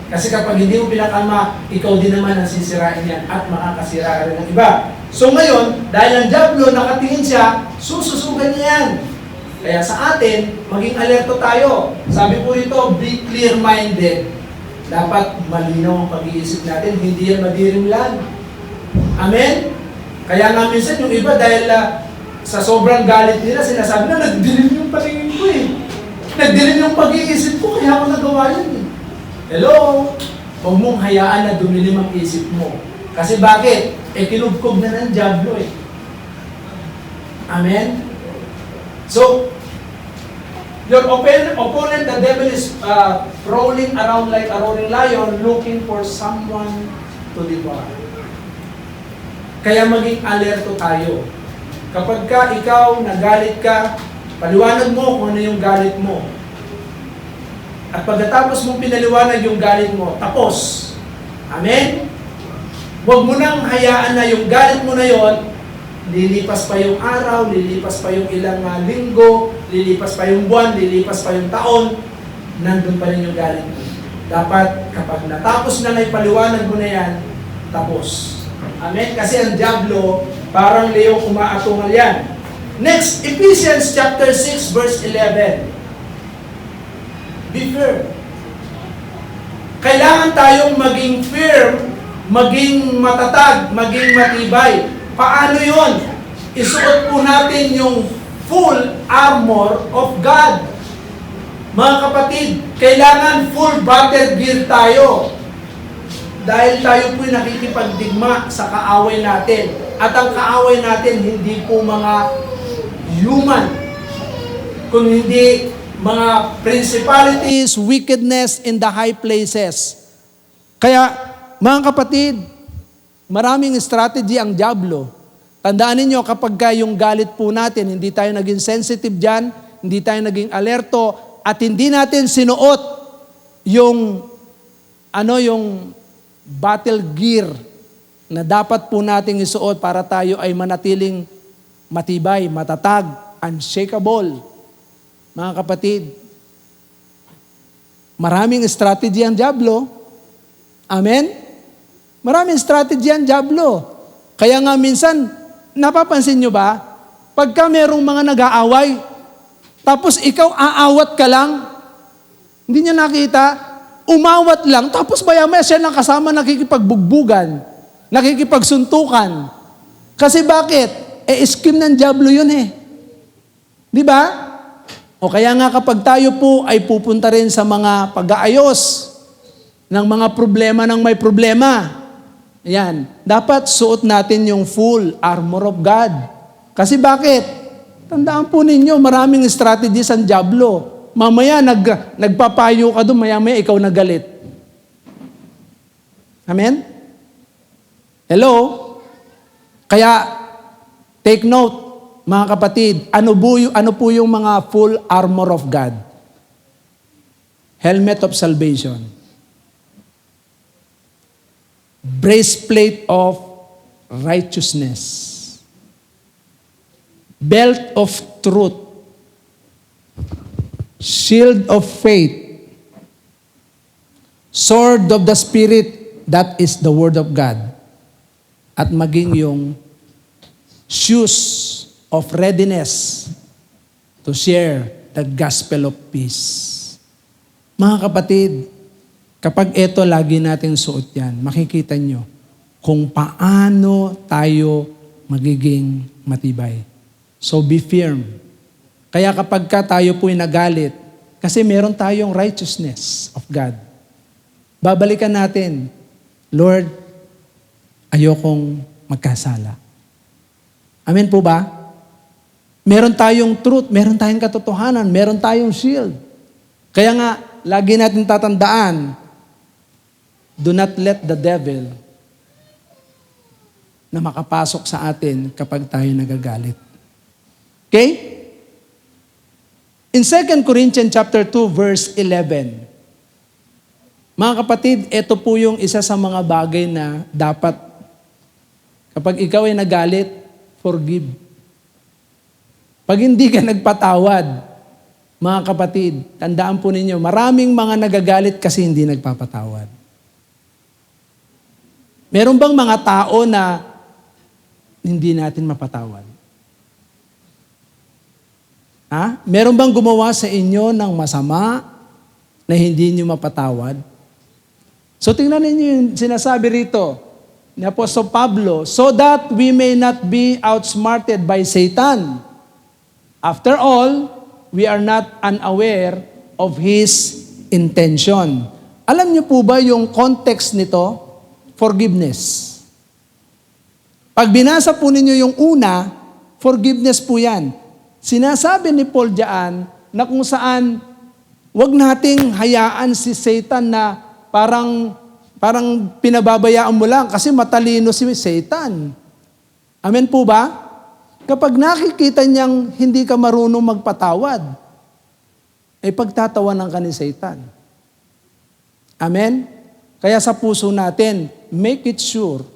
Kasi kapag hindi mo pinakalma, ikaw din naman ang sisirain yan at makakasira ka rin ng iba. So ngayon, dahil ang diablo nakatingin siya, sususugan niya yan. Kaya sa atin, maging alerto tayo. Sabi po rito, be clear-minded. Dapat malinaw ang pag-iisip natin, hindi yan madirimlan. Amen? Kaya nga minsan yung iba dahil sa sobrang galit nila, sinasabi na, nagdilim yung paningin ko eh. Nagdilim yung pag-iisip ko, kaya ako nagawa yun eh. Hello? Huwag mong hayaan na dumilim ang isip mo. Kasi bakit? Kinubkob na ng diablo eh. Amen? So, your opponent, the devil is prowling around like a roaring lion looking for someone to devour. Kaya maging alerto tayo. Kapag ikaw nagalit ka, paliwanag mo kung ano yung galit mo. At pagkatapos mong pinaliwanag yung galit mo, tapos. Amen? Huwag mo nang hayaan na yung galit mo na yon, lilipas pa yung araw, lilipas pa yung ilang linggo, lilipas pa yung buwan, lilipas pa yung taon, nandun pa rin yung galit mo. Dapat kapag natapos na ipaliwanag mo na yan, tapos. Amen? Kasi ang diablo, parang leong umaatungal yan. Next, Ephesians chapter 6 verse 11. Be firm. Kailangan tayong maging firm, maging matatag, maging matibay. Paano yun? Isuot po natin yung full armor of God. Mga kapatid, kailangan full battle gear tayo. Dahil tayo po'y nakikipagdigma sa kaaway natin. At ang kaaway natin, hindi po mga human, kung hindi mga principalities, wickedness in the high places. Kaya, mga kapatid, maraming strategy ang diablo. Tandaan ninyo, kapag yung galit po natin, hindi tayo naging sensitive dyan, hindi tayo naging alerto, at hindi natin sinuot yung battle gear na dapat po nating isuot para tayo ay manatiling matibay, matatag, unshakable. Mga kapatid, maraming strategy ang diablo. Amen? Maraming strategy ang diablo. Kaya nga minsan, napapansin nyo ba, pagka merong mga nag-aaway, tapos ikaw aawat ka lang, hindi niya nakita, umawat lang, tapos maya-maya siya lang kasama nakikipagbugbugan, nakikipagsuntukan. Kasi bakit? Scheme ng diablo yun eh. Di ba? O kaya nga kapag tayo po ay pupunta rin sa mga pag-aayos ng mga problema ng may problema, ayan, dapat suot natin yung full armor of God. Kasi bakit? Tandaan po ninyo, maraming strategies ang diablo. Mamaya nagpapayo ka doon, maya-maya ikaw nagalit. Amen? Hello? Kaya, take note, mga kapatid, ano po yung mga full armor of God? Helmet of salvation. Breastplate of righteousness. Belt of truth. Shield of faith. Sword of the Spirit, that is the Word of God. At maging yung shoes of readiness to share the gospel of peace. Mga kapatid, kapag ito lagi natin suot yan, makikita nyo kung paano tayo magiging matibay. So be firm. Kaya kapag tayo po'y nagalit, kasi meron tayong righteousness of God, babalikan natin, Lord, ayokong magkasala. Amen po ba? Meron tayong truth, meron tayong katotohanan, meron tayong shield. Kaya nga, lagi natin tatandaan, do not let the devil na makapasok sa atin kapag tayo nagagalit. Okay? In 2 Corinthians chapter 2, verse 11, mga kapatid, ito po yung isa sa mga bagay na dapat, kapag ikaw ay nagalit, forgive. Pag hindi ka nagpatawad, mga kapatid, tandaan po ninyo, maraming mga nagagalit kasi hindi nagpapatawad. Meron bang mga tao na hindi natin mapatawad? Ha? Meron bang gumawa sa inyo ng masama na hindi nyo mapatawad? So tingnan ninyo yung sinasabi rito ni Apostol Pablo, so that we may not be outsmarted by Satan. After all, we are not unaware of his intention. Alam niyo po ba yung context nito? Forgiveness. Pag binasa po ninyo yung una, forgiveness po yan. Sinasabi ni Paul diyan na kung saan wag nating hayaan si Satan na parang pinababayaan mo lang kasi matalino si Satan. Amen po ba? Kapag nakikita niyang hindi ka marunong magpatawad, ay pagtatawanan ka ni Satan. Amen? Kaya sa puso natin, make it sure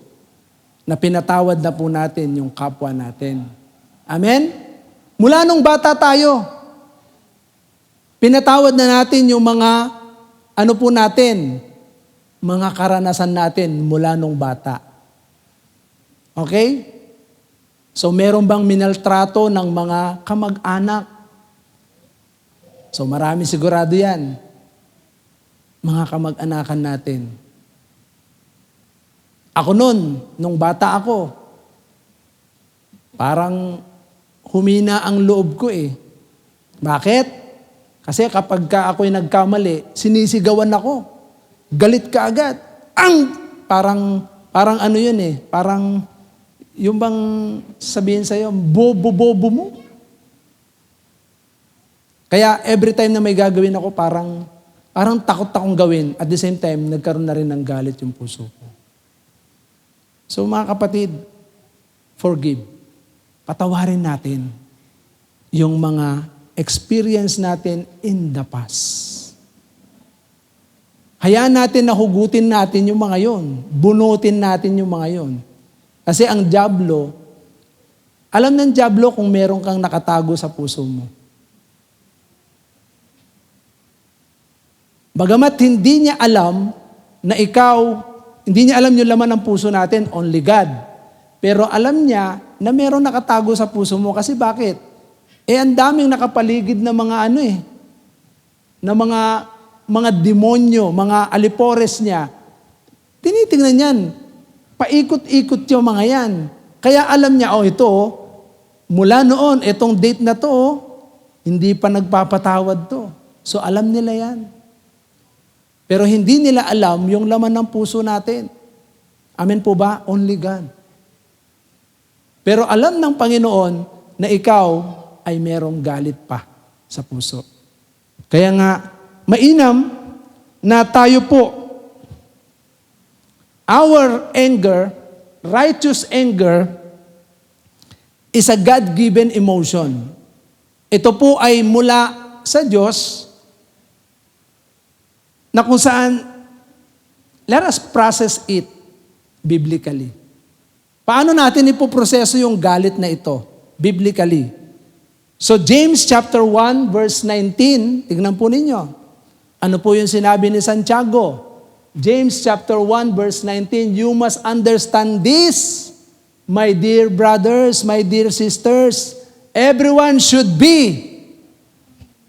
na pinatawad na po natin yung kapwa natin. Amen? Mula nung bata tayo, pinatawad na natin yung mga, mga karanasan natin mula nung bata. Okay? So, meron bang minaltrato ng mga kamag-anak? So, marami sigurado yan. Mga kamag-anakan natin. Ako nung bata ako, parang humina ang loob ko eh. Bakit? Kasi kapag ako'y nagkamali, sinisigawan ako. Galit ka agad. Parang ano yun eh, parang yung bang sabihin sa'yo, bobo mo. Kaya every time na may gagawin ako, parang takot akong gawin. At the same time, nagkaroon na rin ng galit yung puso ko. So mga kapatid, forgive. Patawarin natin yung mga experience natin in the past. Hayaan natin na hugutin natin yung mga yon. Bunutin natin yung mga yon. Kasi ang dyablo, alam ng dyablo kung meron kang nakatago sa puso mo. Bagamat hindi niya alam na hindi niya alam yung laman ng puso natin, only God. Pero alam niya na meron nakatago sa puso mo. Kasi bakit? Ang daming nakapaligid na mga na mga demonyo, mga alipores niya. Tinitingnan yan. Paikot-ikot yung mga yan. Kaya alam niya, ito, mula noon, itong date na to, hindi pa nagpapatawad to. So alam nila yan. Pero hindi nila alam yung laman ng puso natin. Amen po ba? Only God. Pero alam ng Panginoon na ikaw ay merong galit pa sa puso. Kaya nga, mainam na tayo po, our anger, righteous anger, is a God-given emotion. Ito po ay mula sa Diyos na kung saan, let us process it biblically. Paano natin ipoproseso yung galit na ito? Biblically. So James chapter 1 verse 19, tignan po ninyo. Ano po yung sinabi ni Santiago? James chapter 1 verse 19, you must understand this, my dear brothers, my dear sisters. Everyone should be,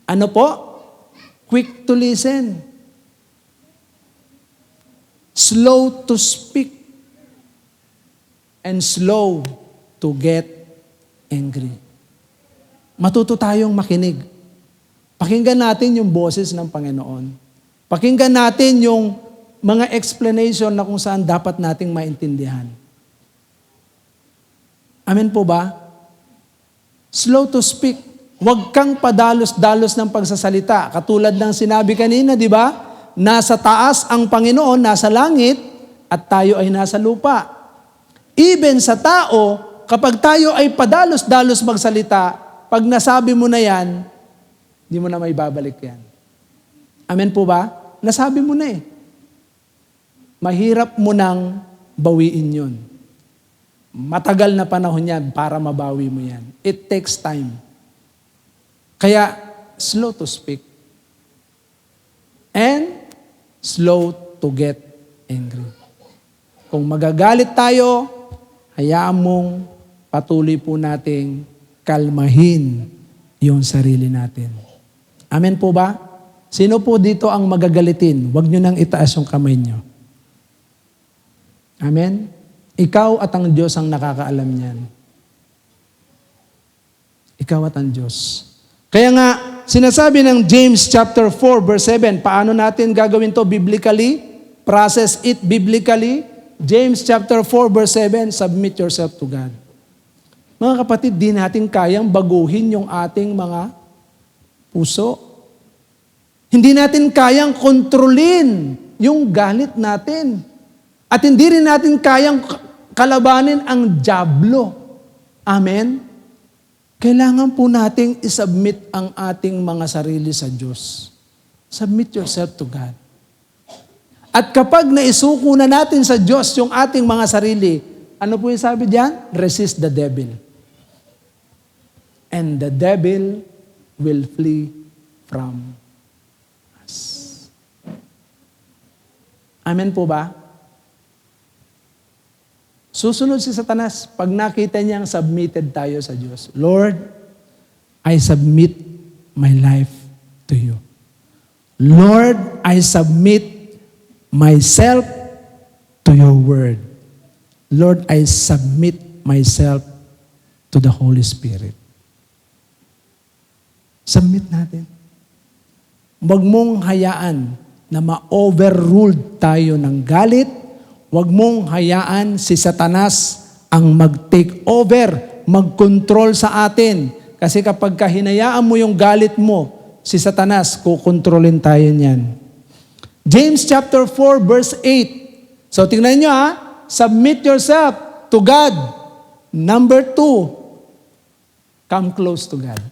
ano po? Quick to listen. Slow to speak. And slow to get angry. Matuto tayong makinig. Pakinggan natin yung boses ng Panginoon. Pakinggan natin yung mga explanation na kung saan dapat nating maintindihan. Amen po ba? Slow to speak. Huwag kang padalos-dalos ng pagsasalita. Katulad ng sinabi kanina, di ba? Nasa taas ang Panginoon, nasa langit, at tayo ay nasa lupa. Even sa tao, kapag tayo ay padalos-dalos magsalita, pag nasabi mo na yan, hindi mo na may babalik yan. Amen po ba? Nasabi mo na eh. Mahirap mo nang bawiin yun. Matagal na panahon yan para mabawi mo yan. It takes time. Kaya, slow to speak. And slow to get angry. Kung magagalit tayo, hayaan mong patuloy po nating kalmahin yung sarili natin. Amen po ba? Sino po dito ang magagalitin? Huwag nyo nang itaas yung kamay nyo. Amen? Ikaw at ang Diyos ang nakakaalam niyan. Ikaw at ang Diyos. Kaya nga, sinasabi ng James chapter 4 verse 7, paano natin gagawin to biblically? Process it biblically? James chapter 4 verse 7, submit yourself to God. Mga kapatid, di natin kayang baguhin yung ating mga puso. Hindi natin kayang kontrolin yung galit natin. At hindi rin natin kayang kalabanin ang dyablo. Amen? Kailangan po nating isubmit ang ating mga sarili sa Diyos. Submit yourself to God. At kapag naisuko na natin sa Diyos yung ating mga sarili, ano po yung sabi diyan? Resist the devil. And the devil will flee from us. Amen po ba? Susunod si Satanas pag nakita niyang submitted tayo sa Diyos. Lord, I submit my life to you. Lord, I submit myself to your word. Lord, I submit myself to the Holy Spirit. Submit natin. Huwag mong hayaan na ma-overruled tayo ng galit. Huwag mong hayaan si Satanas ang mag-take over, mag-control sa atin. Kasi kapag hinayaan mo yung galit mo, si Satanas, kukontrolin tayo niyan. James chapter 4 verse 8. So tingnan nyo submit yourself to God. Number 2, come close to God.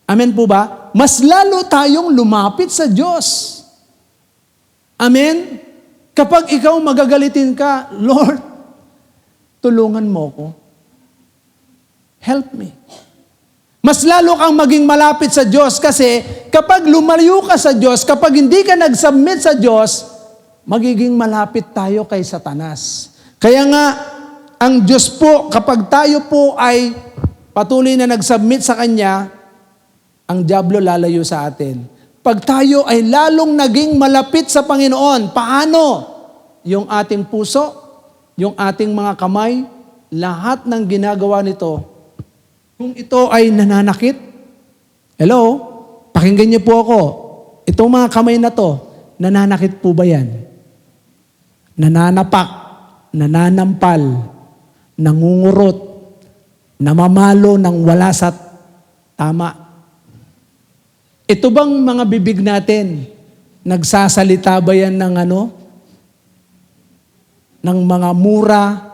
Amen po ba? Mas lalo tayong lumapit sa Diyos. Amen? Kapag ikaw magagalitin ka, Lord, tulungan mo ko. Help me. Mas lalo kang maging malapit sa Diyos kasi kapag lumayo ka sa Diyos, kapag hindi ka nag-submit sa Diyos, magiging malapit tayo kay Satanas. Kaya nga, ang Diyos po, kapag tayo po ay patuloy na nag-submit sa Kanya, ang dyablo lalayo sa atin. Pag tayo ay lalong naging malapit sa Panginoon, paano? Yung ating puso, yung ating mga kamay, lahat ng ginagawa nito, kung ito ay nananakit, hello, pakinggan niyo po ako, itong mga kamay na to, nananakit po ba yan? Nananapak, nananampal, nangungurot, namamalo ng wala sa tama. Ito bang mga bibig natin, nagsasalita ba yan ng ng mga mura,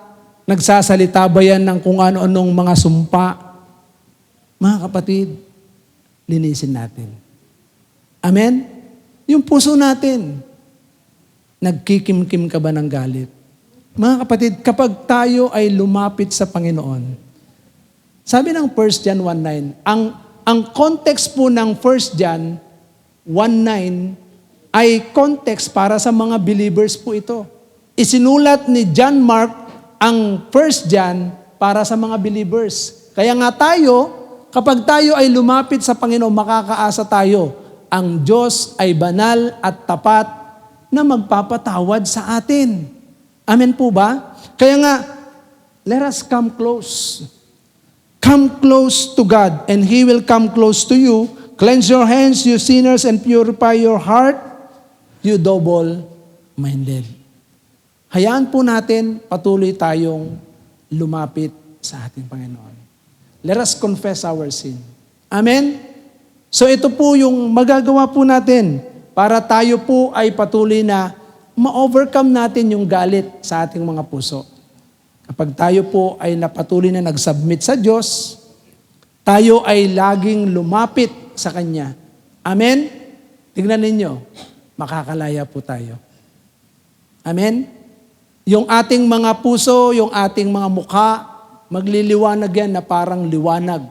nagsasalita ba yan ng kung ano-anong mga sumpa? Mga kapatid, linisin natin. Amen? Yung puso natin, nagkikimkim ka ba ng galit? Mga kapatid, kapag tayo ay lumapit sa Panginoon, sabi ng 1 John 1:9, ang context po ng 1 John 1:9 ay context para sa mga believers po ito. Isinulat ni John Mark ang 1 John para sa mga believers. Kaya nga tayo, kapag tayo ay lumapit sa Panginoon, makakaasa tayo. Ang Diyos ay banal at tapat na magpapatawad sa atin. Amen po ba? Kaya nga, let us come close. Come close to God and He will come close to you. Cleanse your hands, you sinners, and purify your heart, you double-minded. Hayaan po natin patuloy tayong lumapit sa ating Panginoon. Let us confess our sin. Amen? So ito po yung magagawa po natin para tayo po ay patuloy na ma-overcome natin yung galit sa ating mga puso. Kapag tayo po ay napatuloy na nag-submit sa Diyos, tayo ay laging lumapit sa Kanya. Amen? Tignan ninyo, makakalaya po tayo. Amen? Yung ating mga puso, yung ating mga mukha, magliliwanag yan na parang liwanag.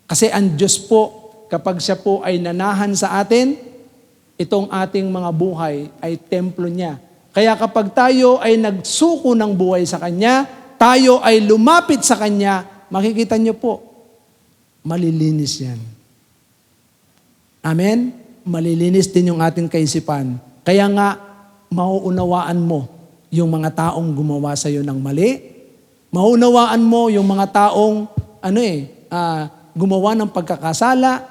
Kasi ang Diyos po, kapag siya po ay nanahan sa atin, itong ating mga buhay ay templo niya. Kaya kapag tayo ay nagsuko ng buhay sa Kanya, tayo ay lumapit sa Kanya, makikita niyo po, malilinis yan. Amen? Malilinis din yung ating kaisipan. Kaya nga, mauunawaan mo yung mga taong gumawa sa iyo ng mali. Mauunawaan mo yung mga taong gumawa ng pagkakasala.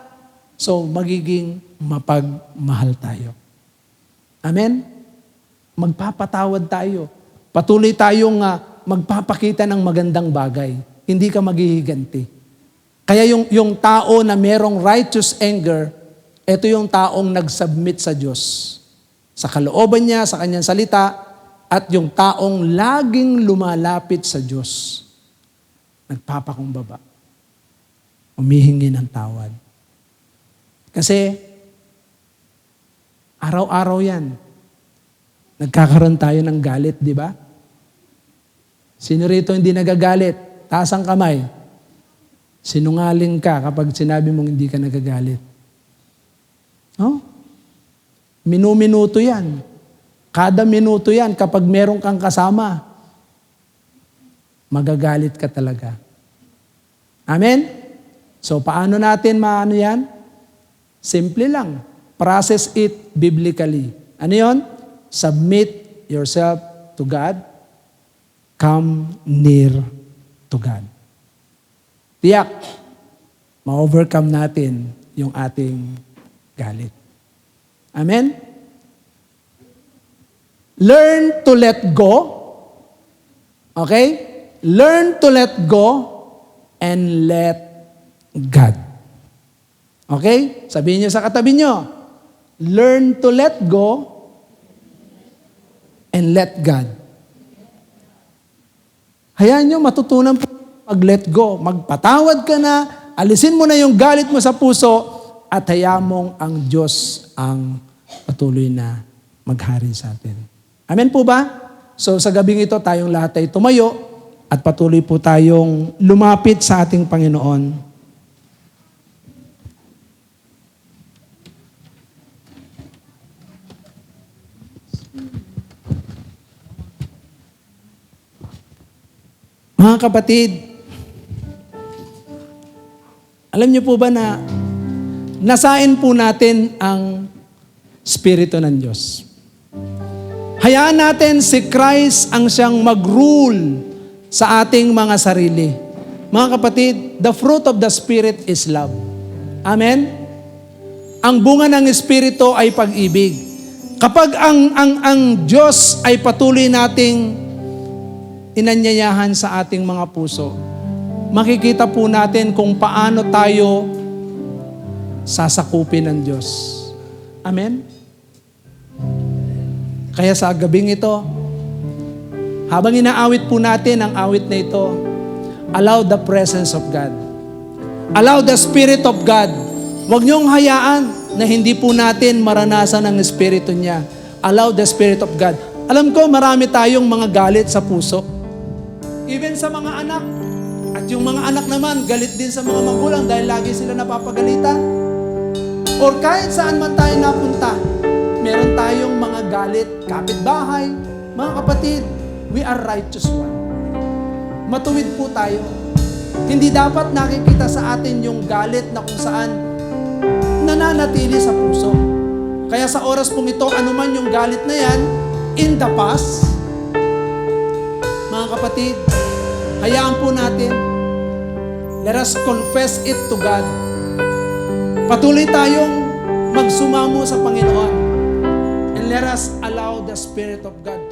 So, magiging mapagmahal tayo. Amen? Magpapatawad tayo. Patuloy tayong magpapakita ng magandang bagay. Hindi ka maghihiganti. Kaya yung tao na merong righteous anger, ito yung taong nag-submit sa Diyos. Sa kalooban niya, sa kanyang salita, at yung taong laging lumalapit sa Diyos. Nagpapakumbaba. Humihingi ng tawad. Kasi, araw-araw yan. Nagkakaroon tayo ng galit, di ba? Sino rito hindi nagagalit? Taas ang kamay. Sinungaling ka kapag sinabi mong hindi ka nagagalit. Oh? Minu-minuto yan. Kada minuto yan, kapag meron kang kasama, magagalit ka talaga. Amen? So, paano natin maano yan? Simple lang. Process it biblically. Ano yun? Submit yourself to God. Come near to God. Tiyak, ma-overcome natin yung ating galit. Amen? Learn to let go. Okay? Learn to let go and let God. Okay? Sabihin niyo sa katabi niyo, learn to let go and let God. Hayaan niyo, matutunan po pag-let go. Magpatawad ka na, alisin mo na yung galit mo sa puso, at hayaan mong ang Diyos ang patuloy na maghari sa atin. Amen po ba? So sa gabing ito, tayong lahat ay tumayo at patuloy po tayong lumapit sa ating Panginoon. Mga kapatid, alam niyo po ba na nasain po natin ang Espiritu ng Diyos? Hayaan natin si Christ ang siyang mag-rule sa ating mga sarili. Mga kapatid, the fruit of the Spirit is love. Amen? Ang bunga ng Espiritu ay pag-ibig. Kapag ang Diyos ay patuloy nating inanyayahan sa ating mga puso, makikita po natin kung paano tayo sasakupin ng Diyos. Amen? Kaya sa gabing ito, habang inaawit po natin ang awit na ito, allow the presence of God. Allow the Spirit of God. Huwag niyong hayaan na hindi po natin maranasan ang Espiritu niya. Allow the Spirit of God. Alam ko marami tayong mga galit sa puso. Even sa mga anak. At yung mga anak naman, galit din sa mga magulang dahil lagi sila napapagalitan. Or kahit saan man tayo napunta, meron tayong mga galit, kapitbahay, mga kapatid, we are righteous one. Matuwid po tayo. Hindi dapat nakikita sa atin yung galit na kung saan nananatili sa puso. Kaya sa oras pong ito, anuman yung galit na yan, in the past, mga kapatid, hayaan po natin. Let us confess it to God. Patuloy tayong magsumamo sa Panginoon. And let us allow the Spirit of God